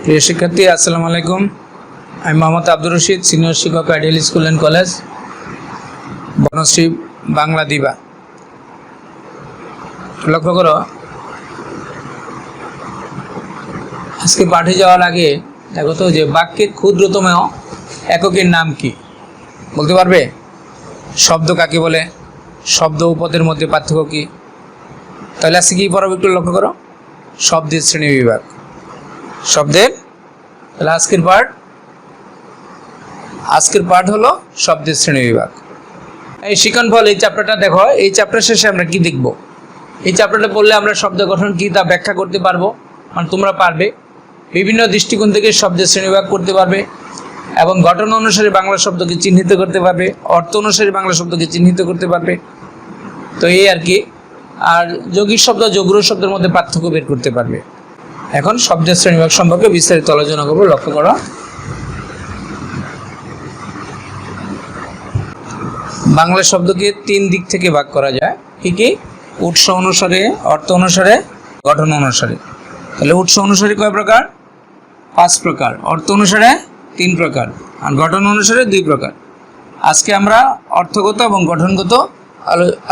প্রিয় শিক্ষার্থী, আসসালামু আলাইকুম। আমি মোহাম্মদ আব্দুর রশিদ, সিনিয়র শিক্ষক, ideal school and college, Banasree, Bangla দিবা। লক্ষ্য করো, আজকে পাঠে যাওয়ার আগে দেখো তো যে বাক্যের ক্ষুদ্রতম এককের নাম কি বলতে পারবে? শব্দ কাকে বলে? শব্দ ও পদের মধ্যে পার্থক্য কি? তাহলে আজকে কি পড়াবো একটু লক্ষ্য করো, শব্দের শ্রেণী বিভাগ। শব্দের, তাহলে আজকের পাঠ হলো শব্দের শ্রেণী বিভাগ। এই শিক্ষণফল, এই চ্যাপ্টারটা দেখো। এই চ্যাপ্টার শেষে আমরা কি দেখব? এই চ্যাপ্টারটা পড়লে আমরা শব্দ গঠন কি তা ব্যাখ্যা করতে পারবো, মানে তোমরা পারবে। বিভিন্ন দৃষ্টিকোণ থেকে শব্দের শ্রেণীবিভাগ করতে পারবে এবং গঠন অনুসারে বাংলা শব্দকে চিহ্নিত করতে পারবে, অর্থ অনুসারে বাংলা শব্দকে চিহ্নিত করতে পারবে। তো এই আর কি। আর যৌগিক শব্দ, যৌগ্র শব্দের মধ্যে পার্থক্য বের করতে পারবে। এখন শব্দের শ্রেণীবিভাগ সম্পর্কে বিস্তারিত আলোচনা করবো। লক্ষ্য করো, বাংলা শব্দকে তিন দিক থেকে ভাগ করা যায়। কি কি? উৎস অনুসারে, অর্থ অনুসারে, গঠন অনুসারে। তাহলে উৎস অনুসারে কয় প্রকার? 5 প্রকার। অর্থ অনুসারে 3 প্রকার, আর গঠন অনুসারে 2 প্রকার। আজকে আমরা অর্থগত এবং গঠনগত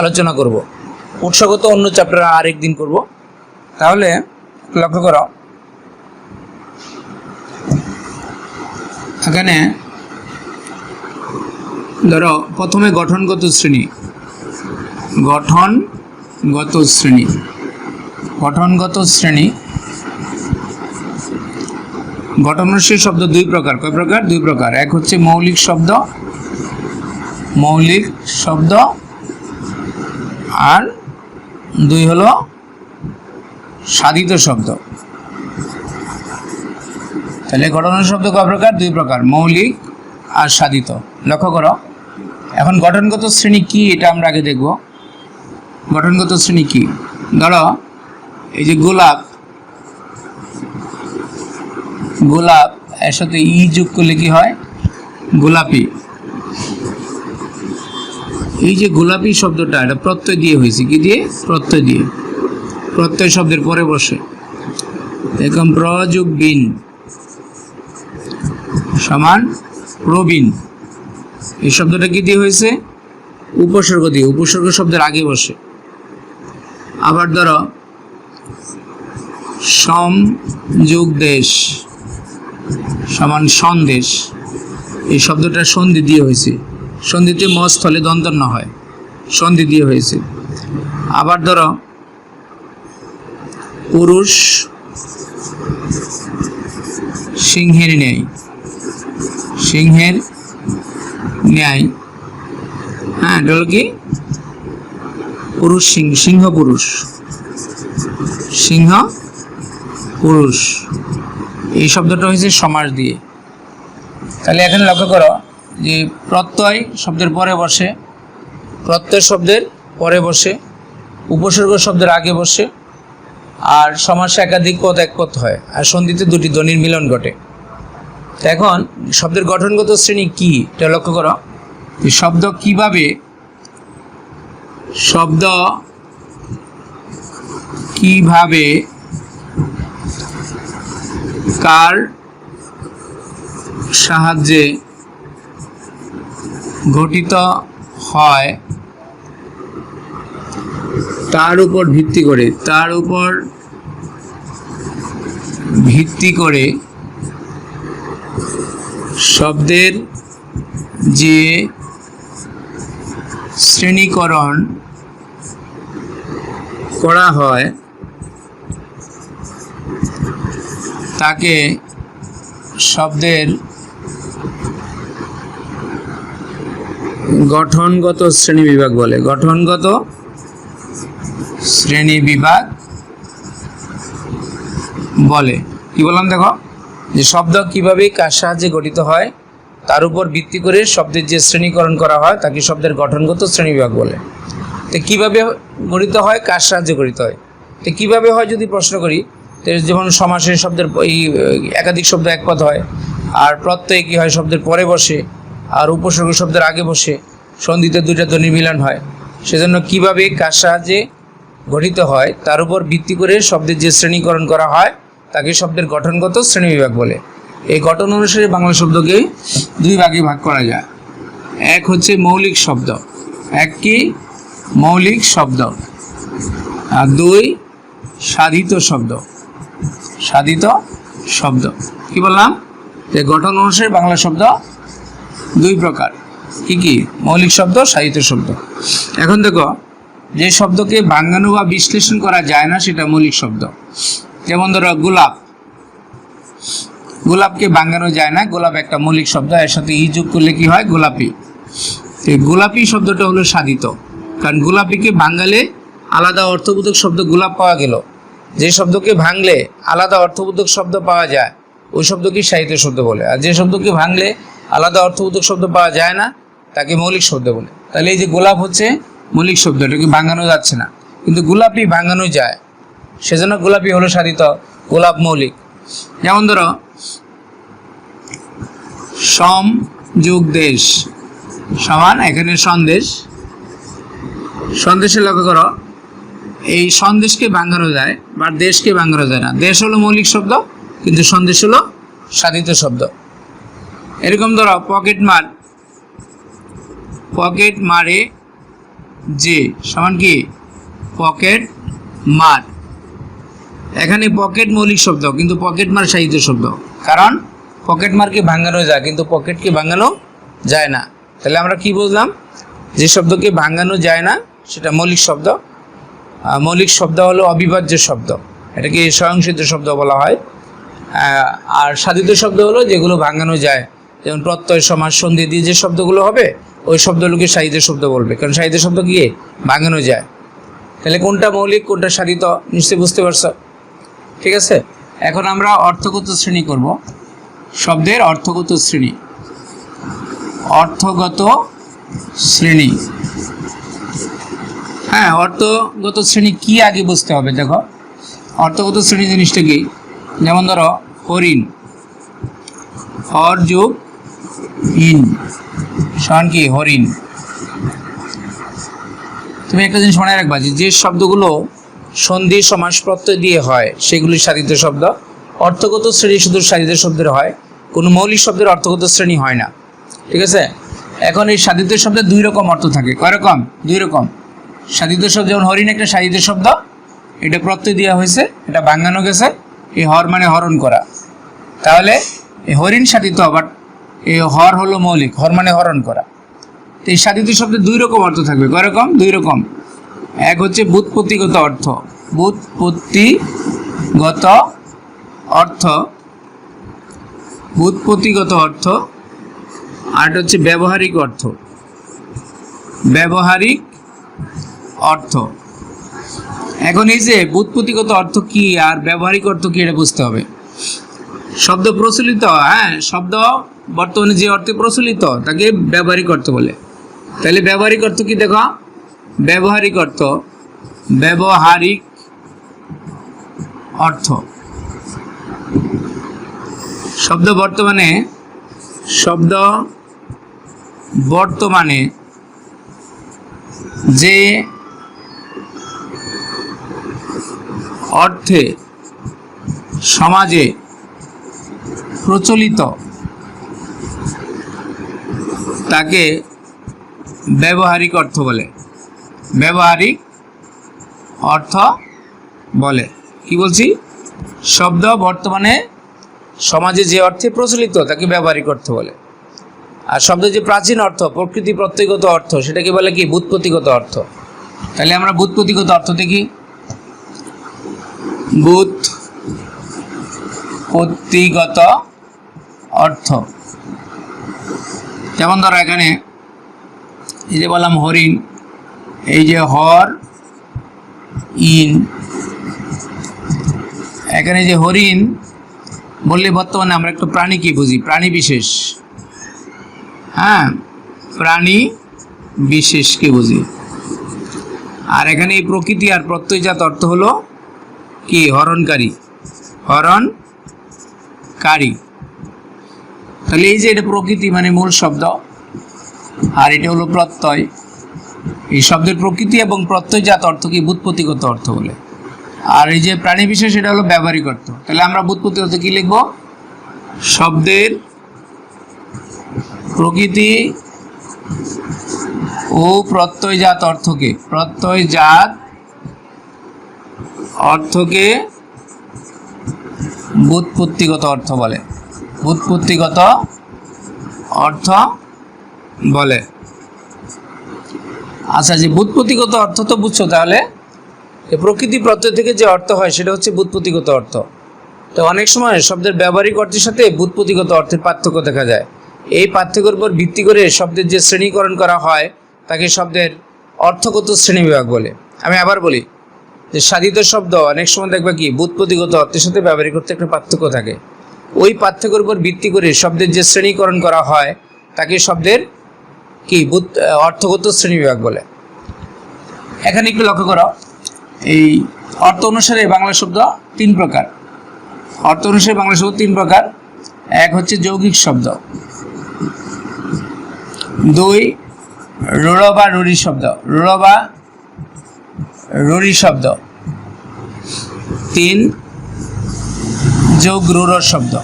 আলোচনা করব। উৎসগত অন্য চ্যাপ্টার আরেকদিন করব। তাহলে লক্ষ্য করো, এখানে ধরো প্রথমে গঠনগত শ্রেণী। গঠনগত শ্রেণী গঠনশীল শব্দ 2 প্রকার। কয় প্রকার? 2 প্রকার। এক হচ্ছে মৌলিক শব্দ, আর 2 হলো সাধিত শব্দ। তাহলে গঠনশীল শব্দ কয় প্রকার? 2 প্রকার, মৌলিক আর সাধিত। লক্ষ্য করো, এখন গঠনগত শ্রেণী কি এটা আমরা আগে দেখব। গঠনগত শ্রেণী কি? ধরো এই যে গোলাপ, এর সাথে ই যোগ করলে কি হয়? গোলাপি। এই যে গোলাপি শব্দটা, এটা প্রত্যয় দিয়ে হয়েছে। কি দিয়ে? প্রত্যয় দিয়ে। প্রত্যয় শব্দের পরে বসে। এরকম প্র যোগ বিন সমান প্রবীণ। এই শব্দটা কি দিয়ে হয়েছে? উপসর্গ দিয়ে। উপসর্গ শব্দের আগে বসে। আবার ধরো সম যোগ দেশ সমান সন্দেশ। এই শব্দটা সন্ধি দিয়ে হয়েছে। সন্ধিতে মস্থলে দন্তন্য হয়, সন্ধি দিয়ে হয়েছে। আবার ধরো পুরুষ সিংহের ন্যায়। হ্যাঁ, এটা হলো কি? পুরুষ সিংহ পুরুষ। এই শব্দটা হয়েছে সমাস দিয়ে। তাহলে এখানে লক্ষ্য করো যে প্রত্যয় শব্দের পরে বসে, উপসর্গ শব্দের আগে বসে, আর সমাসে একাধিক পদ এক পদ হয়, আর সন্ধিতে 2টি ধ্বনির মিলন ঘটে। এখন শব্দের গঠনগত শ্রেণী কি এটা লক্ষ্য করো। শব্দ কিভাবে কার সাহায্যে গঠিত হয় তার উপর ভিত্তি করে শব্দের যে শ্রেণীকরণ করা হয় তাকে শব্দের গঠনগত শ্রেণীবিভাগ বলে। গঠনগত শ্রেণীবিভাগ বলে। কি বললাম দেখো, যে শব্দ কিভাবে কার সাহায্যে গঠিত হয় তার উপর ভিত্তি করে শব্দের যে শ্রেণীকরণ করা হয় তাকে শব্দের গঠনগত শ্রেণীবিভাগ বলে। তো কীভাবে গঠিত হয়, কার সাহায্যে গঠিত হয়, তো কীভাবে হয় যদি প্রশ্ন করি, তো যেমন সমাসের শব্দের এই একাধিক শব্দ এক পদ হয়, আর প্রত্যয় কী হয়? শব্দের পরে বসে, আর উপসর্গ শব্দের আগে বসে, সন্ধিতে 2টা ধ্বনির মিলন হয়। সেজন্য কিভাবে কার সাহায্যে গঠিত হয় তার উপর ভিত্তি করে শব্দের যে শ্রেণীকরণ করা হয় তাকে শব্দের গঠনগত শ্রেণীবিভাগ বলে। এই গঠন অনুসারে বাংলা শব্দকে দুই ভাগে ভাগ করা যায়। এক হচ্ছে মৌলিক শব্দ, এক কি মৌলিক শব্দ, আর দুই সাধিত শব্দ। সাধিত শব্দ কি বললাম, যে গঠন অনুসারে বাংলা শব্দ দুই প্রকার, কি কি মৌলিক শব্দ, সাধিত শব্দ। এখন দেখো, যে শব্দকে ভাঙানো বা বিশ্লেষণ করা যায় না সেটা মৌলিক শব্দ। যেমন ধরো গোলাপ, গোলাপকে ভাঙানো যায় না, গোলাপ একটা মৌলিক শব্দ, এর সাথে ই যোগ করলে কি হয় গোলাপি। এই গোলাপি শব্দটা হলো সাধিত, কারণ গোলাপিকে ভাঙালে আলাদা অর্থবোধক শব্দ গোলাপ পাওয়া গেল। যে শব্দকে ভাঙলে আলাদা অর্থবোধক শব্দ পাওয়া যায় ওই শব্দকে সাহিত্য শব্দ বলে, আর যে শব্দকে ভাঙলে আলাদা অর্থবোধক শব্দ পাওয়া যায় না তাকে মৌলিক শব্দ বলে। তাহলে এই যে গোলাপ হচ্ছে মৌলিক শব্দ, এটাকে ভাঙানো যাচ্ছে না, কিন্তু গোলাপি ভাঙানো যায়, সেজন্য গোলাপি হলো সাধিত, গোলাপ মৌলিক। যেমন ধরো সম যোগ দেশ সমান, এখানে সন্দেশ, সন্দেশে লক্ষ্য করো, এই সন্দেশকে ভাঙানো যায় বা দেশকে ভাঙানো যায় না। দেশ হলো মৌলিক শব্দ, কিন্তু সন্দেশ হলো সাধিত শব্দ। এরকম ধরো পকেট মার, পকেট মারে যে সমান কি পকেট মার, এখানে পকেট মৌলিক শব্দ কিন্তু পকেট মার সাহিত্য শব্দ, কারণ পকেট মারকে ভাঙানো যায় কিন্তু পকেটকে ভাঙানো যায় না। তাহলে আমরা কি বুঝলাম, যে শব্দকে ভাঙানো যায় না সেটা মৌলিক শব্দ। মৌলিক শব্দ হলো অবিভাজ্য শব্দ, এটাকে স্বয়ংসিদ্ধ শব্দ বলা হয়। আর সাধিত শব্দ হলো যেগুলো ভাঙানো যায়, যেমন প্রত্যয়, সমাস, সন্ধি দিয়ে যে শব্দগুলো হবে ওই শব্দগুলোকে সাহিত্য শব্দ বলবে, কারণ সাহিত্য শব্দ কি ভাঙানো যায়। তাহলে কোনটা মৌলিক কোনটা সাধিত নিশ্চয়ই বুঝতে পারছ, ঠিক আছে। এখন আমরা অর্থগত শ্রেণী করব, শব্দের অর্থগত শ্রেণী। অর্থগত শ্রেণী, হ্যাঁ, অর্থগত শ্রেণী কি আগে বুঝতে হবে। দেখো অর্থগত শ্রেণী জিনিসটা কি, যেমন ধরো হরিণ, হর যোগ ইন সমান কি হরিণ। তুমি একটা জিনিস মনে রাখবা, যে শব্দগুলো সন্ধি, সমাস, প্রত্যয় দিয়ে হয় সেগুলি সাধিত শব্দ। অর্থগত শ্রেণী শুধু সাধিত শব্দের হয়, কোনো মৌলিক শব্দের অর্থগত শ্রেণী হয় না, ঠিক আছে। এখন এই সাধিত শব্দের দুই রকম অর্থ থাকে, কয় রকম, দুই রকম। সাধিত শব্দ যেমন হরিণ একটা সাধিত শব্দ, এটা প্রত্যয় দেওয়া হয়েছে, এটা ভাঙানো গেছে, এই হর মানে হরণ করা, তাহলে এই হরিণ সাধিত, বাট এই হর হলো মৌলিক, হর মানে হরণ করা। তো এই সাধিত শব্দের দুই রকম অর্থ থাকবে, কয় রকম, দুই রকম। এক হচ্ছে ব্যুৎপত্তিগত অর্থ, ব্যুৎপত্তিগত অর্থ, ব্যুৎপত্তিগত অর্থ, আর হচ্ছে ব্যবহারিক অর্থ, ব্যবহারিক অর্থ। এখন এই যে ব্যুৎপত্তিগত অর্থ কি আর ব্যবহারিক অর্থ কি এটা বুঝতে হবে। শব্দ প্রচলিত, হ্যাঁ, শব্দ বর্তমানে যে অর্থে প্রচলিত তাকে ব্যবহারিক অর্থ বলে। তাহলে ব্যবহারিক অর্থ কি দেখো, ব্যবহারিক অর্থ, ব্যবহারিক অর্থ শব্দ বর্তমানে, শব্দ বর্তমানে যে অর্থে সমাজে প্রচলিত তাকে ব্যবহারিক অর্থ বলে, ব্যবহারিক অর্থ বলে। কি বলছি, শব্দ বর্তমানে সমাজে যে অর্থে প্রচলিত তাকে ব্যবহারিক অর্থ বলে। আর শব্দের যে প্রাচীন অর্থ, প্রকৃতি প্রত্যয়গত অর্থ, সেটাকে বলে কি ব্যুৎপত্তিগত অর্থ। তাহলে আমরা ব্যুৎপত্তিগত অর্থ দেখি। ব্যুৎপত্তিগত অর্থ, যেমন ধরো এখানে এই যে বললাম হরিণ, এই যে হর ইন, এখানে যে হরিণ বললে বর্তমানে আমরা একটু প্রাণীকে বুঝি, প্রাণী বিশেষ, হ্যাঁ, প্রাণী বিশেষকে বুঝি। আর এখানে এই প্রকৃতি আর প্রত্যয়জাত অর্থ হলো কি হরণকারী, হরণকারী। তাহলে এই যে এটা প্রকৃতি মানে মূল শব্দ, আর এটা হলো প্রত্যয়। এই শব্দের প্রকৃতি এবং প্রত্যয়জাত অর্থকে ব্যুৎপত্তিগত অর্থ বলে। আর এই যে প্রাণী বিশেষ এটা হলো ব্যবহারিক অর্থ। তাহলে আমরা বুৎপত্তি অর্থে কি লিখব? শব্দের প্রকৃতি ও প্রত্যয়জাত অর্থকে বুৎপত্তিগত অর্থ বলে। বুৎপত্তিগত অর্থ বলে। আচ্ছা, যে বুৎপত্তিগত অর্থ তো বুঝছো, তাহলে প্রকৃতি প্রত্যয় থেকে যে অর্থ হয় সেটা হচ্ছে বুৎপত্তিগত অর্থ। তো অনেক সময় শব্দের ব্যবহারিক অর্থের সাথে বুৎপত্তিগত অর্থের পার্থক্য দেখা যায়। এই পার্থক্যের উপর ভিত্তি করে শব্দের যে শ্রেণীকরণ করা হয় তাকে শব্দের অর্থগত শ্রেণীবিভাগ বলে। আমি আবার বলি যে সাধিত শব্দ অনেক সময় দেখবা কি বুৎপত্তিগত অর্থের সাথে ব্যবহারিক অর্থে একটা পার্থক্য থাকে। ওই পার্থক্যের উপর ভিত্তি করে শব্দের যে শ্রেণীকরণ করা হয় তাকে শব্দের কি অর্থগত শ্রেণীবিভাগ বলে। এখানে একটু লক্ষ্য করো, এই অর্থ অনুসারে বাংলা শব্দ তিন প্রকার। অর্থ অনুসারে বাংলা শব্দ তিন প্রকার। এক হচ্ছে যৌগিক শব্দ, দুই রূঢ় বা রূঢ়ি শব্দ, তিন যোগ রূঢ় শব্দ।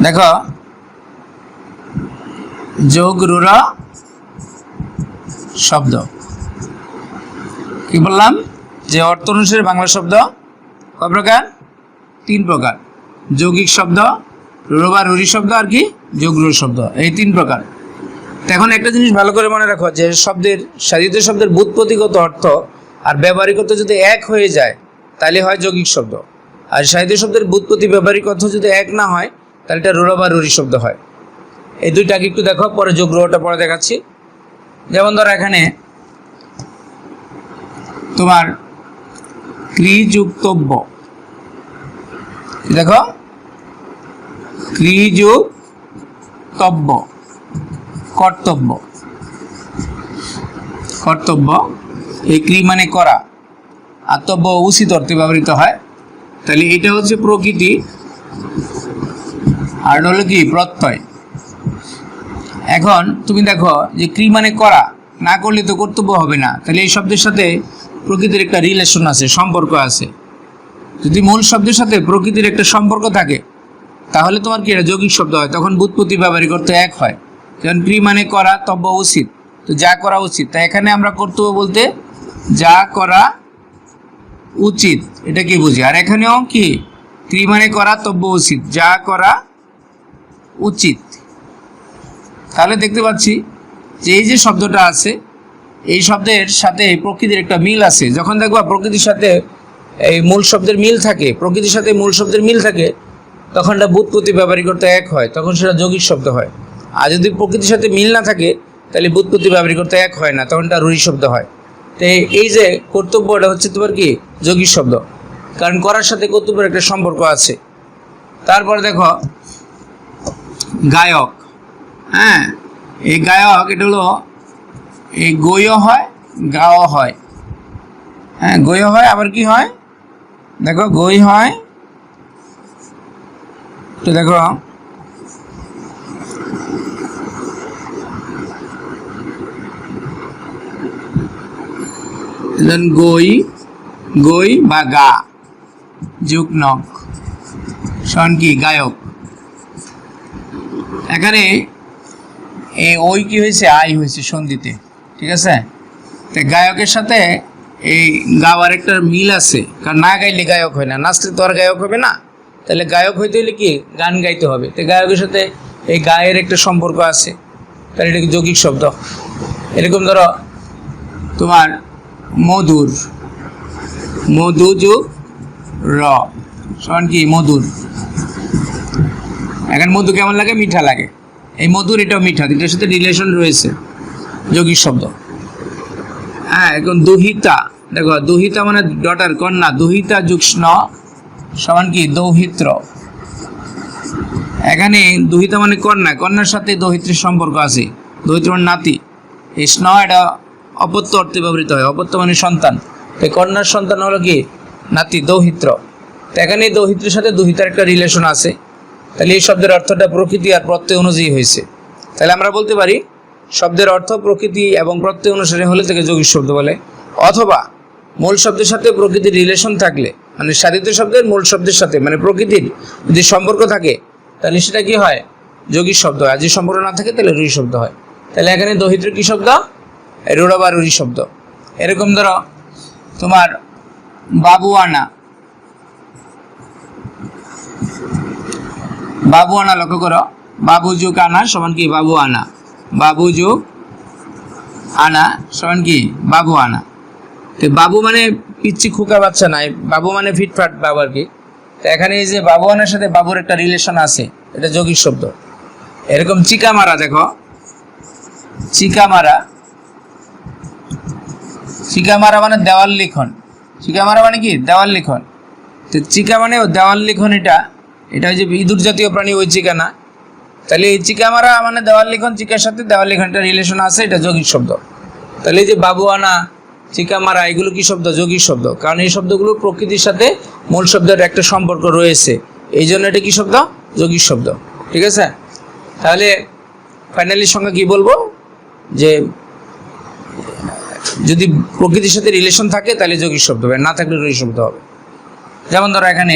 দেখো, যোগ রূঢ় শব্দ কি বললাম? যে অর্থ অনুসারে বাংলা শব্দ কয় প্রকার? তিন প্রকার। যৌগিক শব্দ, রূঢ় বা রূঢ়ি শব্দ, আর কি যোগ রূঢ় শব্দ, এই তিন প্রকার। এখন একটা জিনিস ভালো করে মনে রাখো যে শব্দের সাধিত শব্দের বুৎপত্তিগত অর্থ আর ব্যবহারিক অর্থ যদি এক হয়ে যায় তাহলে হয় যৌগিক শব্দ, আর সাধিত শব্দের বুৎপত্তি ব্যবহারিক অর্থ যদি এক না হয় তাহলে এটা রূঢ় বা রূঢ়ি শব্দ হয়। এই দুইটাকে একটু দেখো, পরে যোগ রূঢ়টা পরে দেখাচ্ছি। যেমন ধরো এখানে তোমার ক্রিযুক্তব্য, দেখো ক্রিযুক্তব্য, কর্তব্য, এই ক্রি মানে করা, আত্মব্য উচিত অর্থে ব্যবহৃত হয়। তাহলে এটা হচ্ছে প্রকৃতি, আর হলো কি প্রত্যয়। এখন তুমি দেখো যে ক্রি মানে করা, না করলে তো কর্তব্য হবে না, তাহলে এই শব্দের সাথে প্রকৃতির একটা রিলেশন আছে, সম্পর্ক আছে। যদি মূল শব্দের সাথে প্রকৃতির একটা সম্পর্ক থাকে তাহলে তোমার কি এটা যৌগিক শব্দ হয়, তখন বুৎপত্তি ব্যবহারিক অর্থ এক হয়। যেমন ক্রি মানে করা, তব্য উচিত, তো যা করা উচিত, তাই এখানে আমরা কর্তব্য বলতে যা করা উচিত এটা কি বুঝি। আর এখানেও কি ক্রি মানে করা, তব্য উচিত, যা করা উচিত। তাহলে দেখতে পাচ্ছি যে এই যে শব্দটা আছে এই শব্দের সাথে প্রকৃতির একটা মিল আছে। যখন দেখবা প্রকৃতির সাথে এই মূল শব্দের মিল থাকে, প্রকৃতির সাথে মূল শব্দের মিল থাকে, তখন এটা বুৎপত্তি ব্যবহারিক অর্থ এক হয়, তখন সেটা যৌগিক শব্দ হয়। আর যদি প্রকৃতির সাথে মিল না থাকে তাহলে বুৎপত্তি ব্যবহারিক অর্থ এক হয় না, তখন এটা রূঢ়ি শব্দ হয়। তো এই যে কর্তব্যটা হচ্ছে তোমার কি যৌগিক শব্দ, কারণ করার সাথে কর্তব্যের একটা সম্পর্ক আছে। তারপরে দেখো গায়ক, হ্যাঁ এই গায়ক এটা হলো এই গয় হয়, গাও হয়, হ্যাঁ গয় হয়, আবার কি হয় দেখো গই হয়, তো দেখো গই বা গা যুগ নক সন কি গায়ক। এখানে এই ওই কি হয়েছে, আই হয়েছে সন্ধিতে, ঠিক আছে। তো গায়কের সাথে এই গাওয়ার একটা মিল আছে, কারণ না গাইলে গায়ক হয় না, নাচলে তো আর গায়ক হবে না। তাহলে গায়ক হইতে হলে কি গান গাইতে হবে, তো গায়কের সাথে এই গায়ের একটা সম্পর্ক আছে, তাহলে এটা কি যৌগিক শব্দ। এরকম ধরো তোমার মধুর, মধু যোগ র সমান কি মধুর। এখন মধু কেমন লাগে, মিঠা লাগে, এই মধুর এটাও মিঠা, এটার সাথে রিলেশন রয়েছে, যৌগিক শব্দ। হ্যাঁ এখন দুহিতা, দেখো দুহিতা মানে ডটার, কন্যা, দুহিতা যুগ স্ন সমান কি দৌহিত্র। এখানে দুহিতা মানে কন্যা, কন্যার সাথে দৌহিত্রের সম্পর্ক আছে, দৌহিত্র মানে নাতি। এই স্ন এটা অপত্য অর্থে ব্যবহৃত হয়, অপত্য মানে সন্তান, তাই কন্যার সন্তান হলো কি নাতি, দৌহিত্র। তো এখানে দৌহিত্রের সাথে দুহিতার একটা রিলেশন আছে, তাহলে এই শব্দের অর্থটা প্রকৃতি আর প্রত্যয় অনুযায়ী হয়েছে। তাহলে আমরা বলতে পারি শব্দের অর্থ প্রকৃতি এবং প্রত্যয় অনুসারে হলে তাকে যৌগিক শব্দ বলে। অথবা মূল শব্দের সাথে প্রকৃতির রিলেশন থাকলে, মানে সাধিত শব্দের মূল শব্দের সাথে মানে প্রকৃতির যদি সম্পর্ক থাকে তাহলে সেটা কি হয়? যৌগিক শব্দ হয়। আর যদি সম্পর্ক না থাকে তাহলে রুঢ়ি শব্দ হয়। তাহলে এখানে দহিত্র কি শব্দ? রূঢ় বা রুঢ়ি শব্দ। এরকম ধরো তোমার বাবুয়ানা, বাবুয়ানা লক্ষ্য করো, বাবু যুগ আনা সমান কি? বাবু আনা। বাবু যুগ আনা সমান কি? বাবু আনা। তো বাবু মানে পিচ্ছি খোকা বাচ্চা নাই, বাবু মানে ফিটফাট বাবু আর কি। তো এখানে এই যে বাবু আনার সাথে বাবুর একটা রিলেশন আছে, এটা যৌগিক শব্দ। এরকম চিকা মারা, দেখো চিকা মারা, চিকা মারা মানে দেওয়াল লিখন। চিকা মারা মানে কি? দেওয়াল লিখন। তো চিকা মানে দেওয়াল লিখন, এটা এটা যে ইঁদুর জাতীয় প্রাণী, ওই চিকা না। তাহলে এই চিকা মারা মানে দেওয়াল লিখন, চিকার সাথে দেওয়াল লিখনটা রিলেশন আছে, এটা যৌগিক শব্দ। তাহলে এই যে বাবু আনা, চিকা মারা, এগুলো কি শব্দ? যৌগিক শব্দ। কারণ এই শব্দগুলো প্রকৃতির সাথে মূল শব্দের একটা সম্পর্ক রয়েছে, এই জন্য এটা কি শব্দ? যৌগিক শব্দ। ঠিক আছে? তাহলে ফাইনালি সংজ্ঞা কি বলবো? যে যদি প্রকৃতির সাথে রিলেশন থাকে তাহলে যৌগিক শব্দ হবে, না থাকলে রুঢ়ি শব্দ হবে। যেমন ধরো এখানে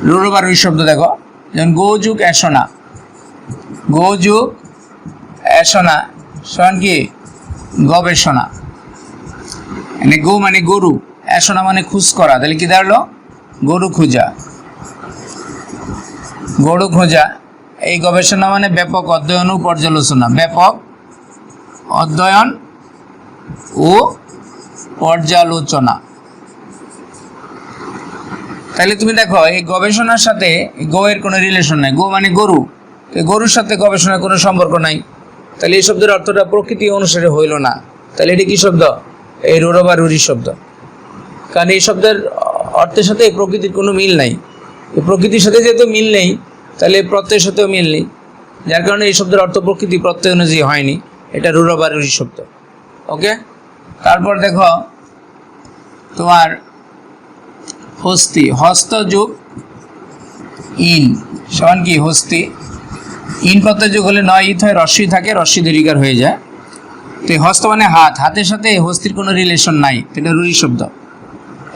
রূঢ় বা রুঢ়ি শব্দ দেখো, যেমন গো যুগ এসনা, গো যুগ এসনা সমান কি? গবেষণা। মানে গো মানে গরু, এসনা মানে খুঁজ করা, তাহলে কি দাঁড়ালো? গরু খোঁজা, গরু খোঁজা। এই গবেষণা মানে ব্যাপক অধ্যয়ন ও পর্যালোচনা, ব্যাপক অধ্যয়ন ও পর্যালোচনা। তাহলে তুমি দেখো এই গবেষণার সাথে গো এর কোনো রিলেশন নাই, গো মানে গরু, গরুর সাথে গবেষণার কোনো সম্পর্ক নাই। তাহলে এই শব্দের অর্থটা প্রকৃতি অনুসারে হইল না, তাহলে এটি কি শব্দ? এই রূঢ় বা রুঢ়ি শব্দ। কারণ এই শব্দের অর্থের সাথে প্রকৃতির কোনো মিল নাই। এই প্রকৃতির সাথে যেহেতু মিল নেই, তাহলে প্রত্যয়ের সাথেও মিল নেই, যার কারণে এই শব্দের অর্থ প্রকৃতি প্রত্যয় অনুযায়ী হয়নি, এটা রূঢ় বা রুঢ়ি শব্দ। ওকে, তারপর দেখো তোমার হস্তি, হস্ত যুগ ইন সমান কি? হস্তি। ইন প্রত্যয় যুগ হলে নয় ইত হয়, রস্যই থাকে, রস্যই দীর্ঘার হয়ে যায়। তো হস্ত মানে হাত, হাতের সাথে হস্তির কোনো রিলেশন নাই, এটা রুঢ়ি শব্দ।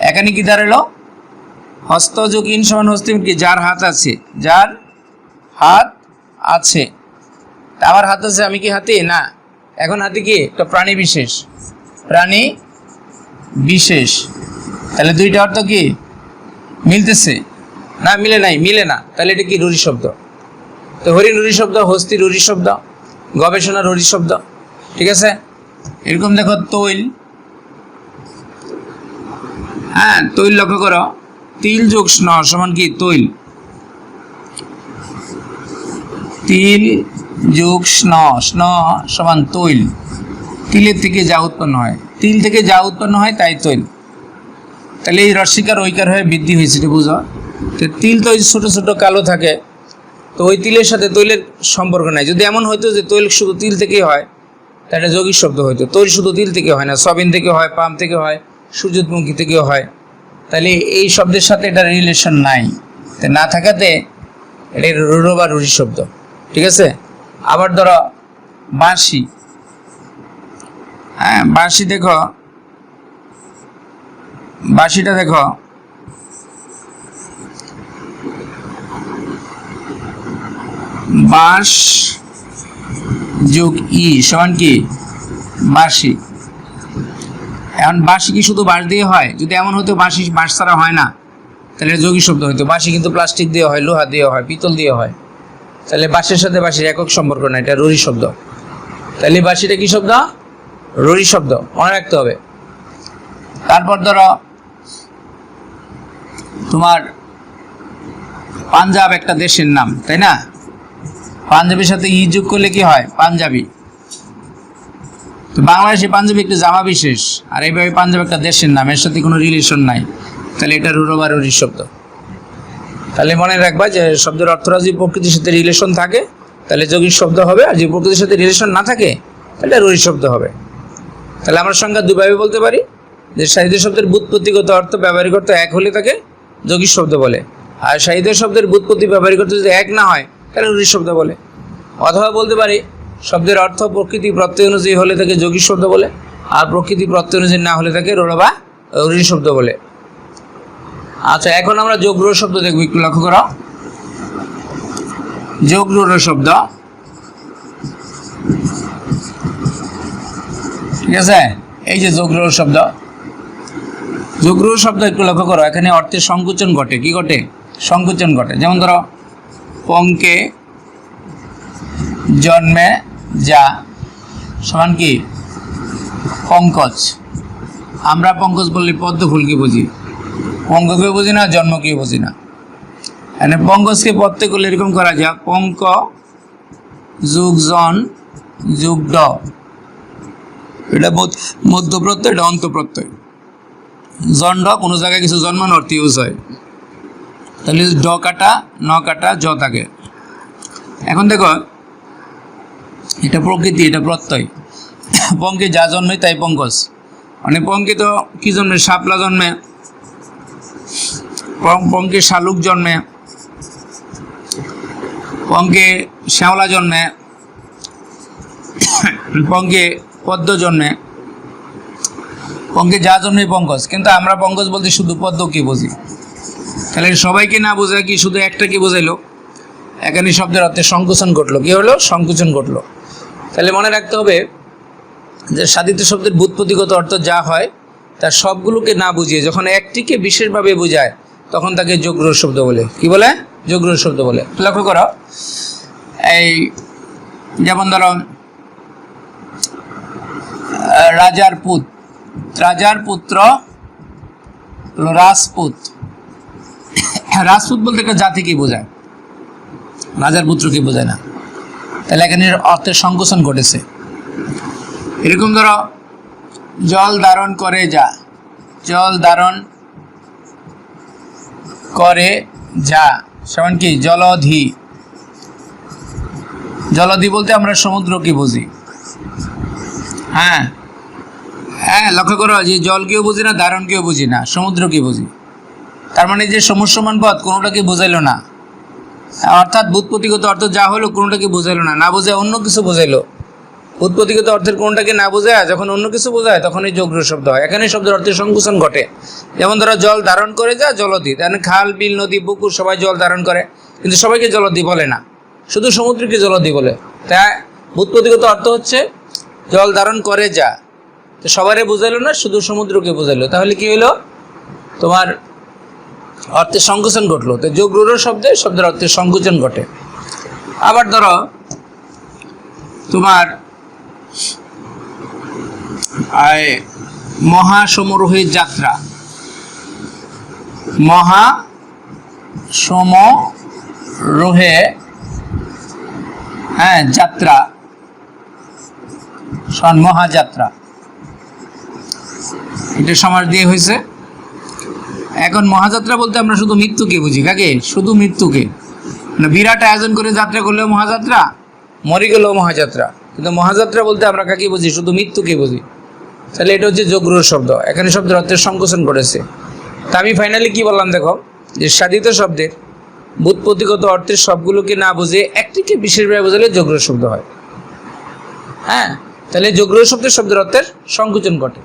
এখানে কি দাঁড়ালো? হস্ত যুগ ইন সমান হস্তি কি? যার হাত আছে, যার হাত আছে। আমার হাত আছে, আমি কি হাতি? না। এখন হাতি কি? একটা প্রাণী বিশেষ, প্রাণী বিশেষ। তাহলে দুইটা অর্থ কি মিলতেছে? না, মিলে নাই, মিলে না। তাহলে এটা কি? রুঢ়ি শব্দ। তো হরিণ রুঢ়ি শব্দ, হস্তি রুঢ়ি শব্দ, গবেষণা রুঢ়ি শব্দ। ঠিক আছে? এরকম দেখো তৈল, হ্যাঁ তৈল লক্ষ্য করো, তিল যোগ স্ন সমান কি? তৈল। তিল যোগ স্ন, স্ন সমান তৈল। তিলের থেকে যা উৎপন্ন হয়, তিল থেকে যা উৎপন্ন হয় তাই তৈল। তাহলে এই রস্যিকার ঐকার হয়ে বৃদ্ধি হয়েছে, এটা বুঝো। তো তিল তো ছোট ছোট কালো থাকে, তো ওই তিলের সাথে তৈলের সম্পর্ক নাই। যদি এমন হয়তো যে তৈল শুধু তিল থেকেই হয়, তাহলে এটা যৌগিক শব্দ হইতো। তৈল শুধু তিল থেকে হয় না, সয়াবিন থেকে হয়, পাম থেকে হয়, সূর্যমুখী থেকেও হয়। তাহলে এই শব্দের সাথে এটা রিলেশন নাই, তাই না থাকাতে এটা রূঢ় বা রুঢ়ি শব্দ। ঠিক আছে? আবার ধরো বাঁশি, হ্যাঁ বাঁশি দেখো, বাঁশিটা দেখো বাঁশ যোগ ই সমান কি? বাঁশি। এখন বাঁশি কি শুধু বাঁশ দিয়ে হয়? যদি এমন হতো বাঁশি বাঁশ ছাড়া হয় না, তাহলে যৌগিক শব্দ হইতো। বাঁশি কিন্তু প্লাস্টিক দিয়ে হয়, লোহা দিয়ে হয়, পিতল দিয়ে হয়। তাহলে বাঁশের সাথে বাঁশির একক সম্পর্ক না, এটা রুঢ়ি শব্দ। তাহলে বাঁশিটা কি শব্দ? রুঢ়ি শব্দ, মনে রাখতে হবে। তারপর ধরো তোমার পাঞ্জাব একটা দেশের নাম, তাই না? পাঞ্জাবের সাথে ই যোগ করলে কি হয়? পাঞ্জাবি। তো বাংলাদেশে পাঞ্জাবি একটা জামা বিশেষ, আর এইভাবে পাঞ্জাব একটা দেশের নাম, এর সাথে কোনো রিলেশন নাই, তাহলে এটা রূঢ় বা রুঢ়ি শব্দ। তাহলে মনে রাখবা যে শব্দের অর্থরা যদি প্রকৃতির সাথে রিলেশন থাকে তাহলে যৌগিক শব্দ হবে, আর যদি প্রকৃতির সাথে রিলেশন না থাকে তাহলে রুঢ়ি শব্দ হবে। তাহলে আমরা সংজ্ঞা দুভাবে বলতে পারি যে সাহিত্য শব্দের ব্যুৎপত্তিগত অর্থ ব্যবহারিক অর্থ এক হলে তাকে যৌগিক শব্দ বলে, আর সাহিত্য শব্দের ব্যুৎপত্তি ব্যবহারিক অর্থ যদি এক না হয় তাহলে রুঢ়ি শব্দ বলে। অথবা বলতে পারি শব্দের অর্থ প্রকৃতি প্রত্যয় অনুযায়ী হলে তাকে যৌগিক শব্দ বলে, আর প্রকৃতি প্রত্যয় অনুযায়ী না হলে তাকে রূঢ় বা অরূঢ় শব্দ বলে। আচ্ছা, এখন আমরা যোগ রূঢ় শব্দ দেখব, একটু লক্ষ্য করো। যোগ রূঢ় শব্দ, ঠিক আছে? এই যে যোগ রূঢ় শব্দ, যোগ রূঢ় শব্দ একটু লক্ষ্য করো, এখানে অর্থের সংকুচন ঘটে। কি ঘটে? সংকুচন ঘটে। যেমন ধরো, পঙ্কে জন্মে যা সমান কি পঙ্কজ। আমরা পঙ্কজ বললে পদ্ম ফুলকে বুঝি, পঙ্ককে বুঝি না, জন্মকে বুঝি না। মানে পঙ্কজকে পদ্মে করলে এরকম করা যায়, পঙ্ক যুগ জন যুগ ড, এটা মধ্য প্রত্যয়, এটা অন্ত প্রত্যয়। জন্ড কোনো জায়গায় কিছু জন্মানো অর্থে ইউজ হয়, তাহলে ড কাটা ন কাটা জ থাকে। এখন দেখো, এটা প্রকৃতি, এটা প্রত্যয়। পঙ্কে যা জন্মে তাই পঙ্কজ। মানে পঙ্কে তো কি জন্মে? শাপলা জন্মে, পঙ্কে শালুক জন্মে, পঙ্কে শ্যাওলা জন্মে, পঙ্কে পদ্ম জন্মে, পঙ্কে যা জন্মে পঙ্কজ। কিন্তু আমরা পঙ্কজ বলতে শুধু পদ্মকে বুঝি। তাহলে সবাইকে না বোঝা কি শুধু একটাকে বোঝাইলো? এখানে শব্দের অর্থে সংকুচন ঘটলো। কি হলো? সংকুচন ঘটলো। তাহলে মনে রাখতে হবে যে সাধিত শব্দের ব্যুৎপত্তিগত অর্থ যা হয় তার সবগুলোকে না বুঝিয়ে যখন একটিকে বিশেষভাবে বোঝায় তখন তাকে যোগ রূঢ় শব্দ বলে। কি বলে? যোগ রূঢ় শব্দ বলে। লক্ষ্য করো, এই যেমন ধরো, রাজার পুত, রাজার পুত্র রাজপুত। রাজপুত বলতে একটা জাতিকে বোঝায়, রাজার পুত্রকে বোঝায় না। তাহলে এখানে অর্থের সংকোচন ঘটেছে। এরকম ধরো, জল ধারণ করে যা, জল ধারণ করে যা সমান কি জলধি। জলধি বলতে আমরা সমুদ্রকে বুঝি। হ্যাঁ হ্যাঁ, লক্ষ্য করো যে জলকেও বুঝি না, ধারণকেও বুঝি না, সমুদ্রকে বুঝি। তার মানে যে সমসমান পদ কোনোটাকে বোঝাইলো না, অর্থাৎ ব্যুৎপত্তিগত অর্থ যা হলো কোনোটাকে বোঝাইলো না, না বোঝায় অন্য কিছু বোঝাইলো। ব্যুৎপত্তিগত অর্থের কোনটাকে না বোঝায় যখন অন্য কিছু বোঝায় তখন এই যোগ রূঢ় শব্দ হয়। এখানে শব্দের অর্থের সংকুচন ঘটে। যেমন ধরো, জল ধারণ করে যা জলধি। তাহলে খাল, বিল, নদী, পুকুর সবাই জল ধারণ করে, কিন্তু সবাইকে জলধি বলে না, শুধু সমুদ্রকে জলধি বলে। তাই ব্যুৎপত্তিগত অর্থ হচ্ছে জল ধারণ করে যা, তো সবারই বোঝাইলো না, শুধু সমুদ্রকে বোঝাইলো। তাহলে কি হলো? তোমার অর্থের সংকুচন ঘটলো। তো যোগ রূঢ় শব্দের অর্থের সংকুচন ঘটে। আবার ধরো, তোমার মহাসমারোহের যাত্রা, মহাসমারোহে, হ্যাঁ, যাত্রা মহাযাত্রা, এটা সমাস দিয়ে হয়েছে। এখন মহাযাত্রা বলতে আমরা শুধু মৃত্যুকে বুঝি। কাকে? শুধু মৃত্যুকে। না, বিরাট আয়োজন করে যাত্রা করলেও মহাযাত্রা, মরে গেলেও মহাযাত্রা। কিন্তু মহাযাত্রা বলতে আমরা কাকে বুঝি? শুধু মৃত্যুকে বুঝি। তাহলে এটা হচ্ছে যোগ রূঢ় শব্দ। এখানে শব্দের অর্থের সংকোচন করেছে। তা আমি ফাইনালি কি বললাম দেখো, যে সাধিত শব্দের ব্যুৎপত্তিগত অর্থের সবগুলোকে না বুঝে একটিকে বিশেষভাবে বোঝালে যোগ রূঢ় শব্দ হয়। হ্যাঁ, তাহলে যোগ রূঢ় শব্দের অর্থের সংকোচন ঘটে।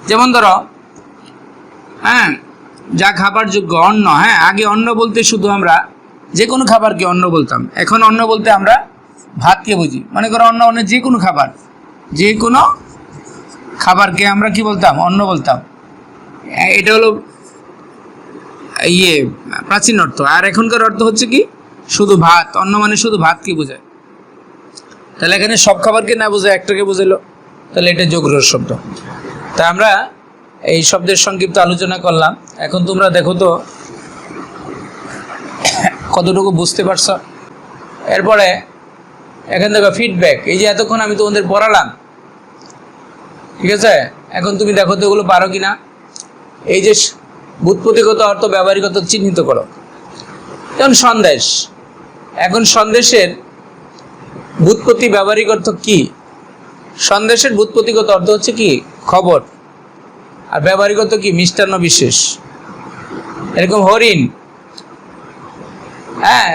যেমন ধরো, হ্যাঁ, যা খাবার যোগ্য অন্ন। হ্যাঁ, আগে অন্ন বলতে শুধু আমরা যে কোনো খাবারকে অন্ন বলতাম, এখন অন্ন বলতে আমরা ভাতকে বুঝি। মনে করো, অন্ন মানে যে কোনো খাবার, যে কোনো খাবারকে আমরা কি বলতাম? অন্ন বলতাম। এটা হলো প্রাচীন অর্থ। আর এখনকার অর্থ হচ্ছে কি? শুধু ভাত। অন্ন মানে শুধু ভাতকে বোঝায়। তাহলে এখানে সব খাবারকে না বোঝায় একটাকে বোঝাইলো, তাহলে এটা যোগ রূঢ় শব্দ। তা আমরা এই শব্দের সংক্ষিপ্ত আলোচনা করলাম। এখন তোমরা দেখো তো কতটুকু বুঝতে পারছ। এরপরে এখান থেকে ফিডব্যাক। এই যে এতক্ষণ আমি তোমাদের পড়ালাম, ঠিক আছে, এখন তুমি দেখো তো এগুলো পারো কিনা। এই যে ব্যুৎপত্তিগত অর্থ, ব্যবহারিক অর্থ চিহ্নিত করো। যেমন সন্দেশ, এখন সন্দেশের ব্যুৎপত্তি ব্যবহারিক অর্থ কি? সন্দেশের ব্যুৎপত্তিগত অর্থ হচ্ছে কি? খবর। আর ব্যবহারিক অর্থ কি? মিষ্টান্ন বিশেষ। এরকম হরিণ, হ্যাঁ,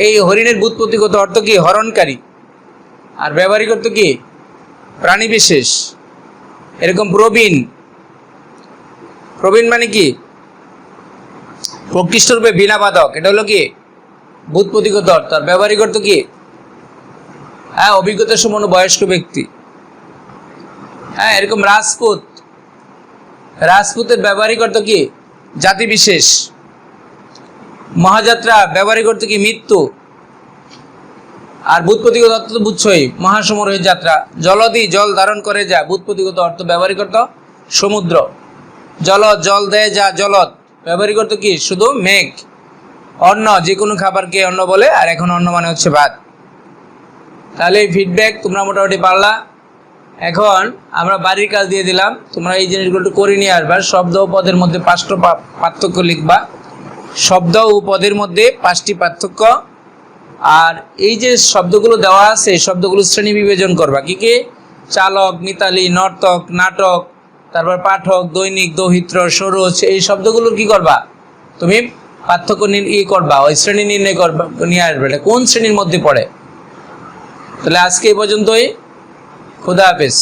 এই হরিণের ব্যুৎপত্তিগত অর্থ কি? হরণকারী। আর ব্যবহারিক অর্থ কি? প্রাণী বিশেষ। এরকম প্রবীণ, প্রবীণ মানে কি? প্রকৃষ্টরূপে বিনাবাদক, এটা হলো কি বুৎপত্তিগত অর্থ। আর ব্যবহারিক অর্থ কি? হ্যাঁ, অভিজ্ঞতা সম্পন্ন বয়স্ক ব্যক্তি। হ্যাঁ, এরকম রাজপুত, রাজপুতের ব্যবহারিক অর্থ কি? জাতি বিশেষ। মহাযাত্রা ব্যবহারিক অর্থ কি? মৃত্যু। আর বুৎপত্তিগত অর্থ তো বুঝছই, মহাসমরের যাত্রা। জলদি, জল ধারণ করে যা, বুৎপত্তিগত অর্থ। ব্যবহারিক অর্থ সমুদ্র। জলদ, জল দেয় যা, জলদ। ব্যবহারিক অর্থ কি? শুধু মেঘ। অন্ন, যে কোনো খাবারকে অন্ন বলে, আর এখন অন্ন মানে হচ্ছে ভাত। তাহলে এই ফিডব্যাক তোমরা মোটামুটি পারলা। এখন আমরা বাড়ির কাজ দিয়ে দিলাম, তোমরা এই জিনিসগুলো একটু করে নিয়ে আসবা। শব্দ ও পদের মধ্যে 5টা পার্থক্য লিখবা। শব্দ ও পদের মধ্যে 5টি পার্থক্য। আর এই যে শব্দগুলো দেওয়া আছে, এই শব্দগুলো শ্রেণী বিভাজন করবা। কি কি? চালক, মিতালি, নর্তক, নাটক, তারপর পাঠক, দৈনিক, দৌহিত্র, সরোজ, এই শব্দগুলোর কি করবা? তুমি পার্থক্য করবা, ওই শ্রেণী নির্ণয় করবা, নিয়ে আসবে এটা কোন শ্রেণীর মধ্যে পড়ে। তাহলে আজকে এই পর্যন্তই। খুদা হাফেজ।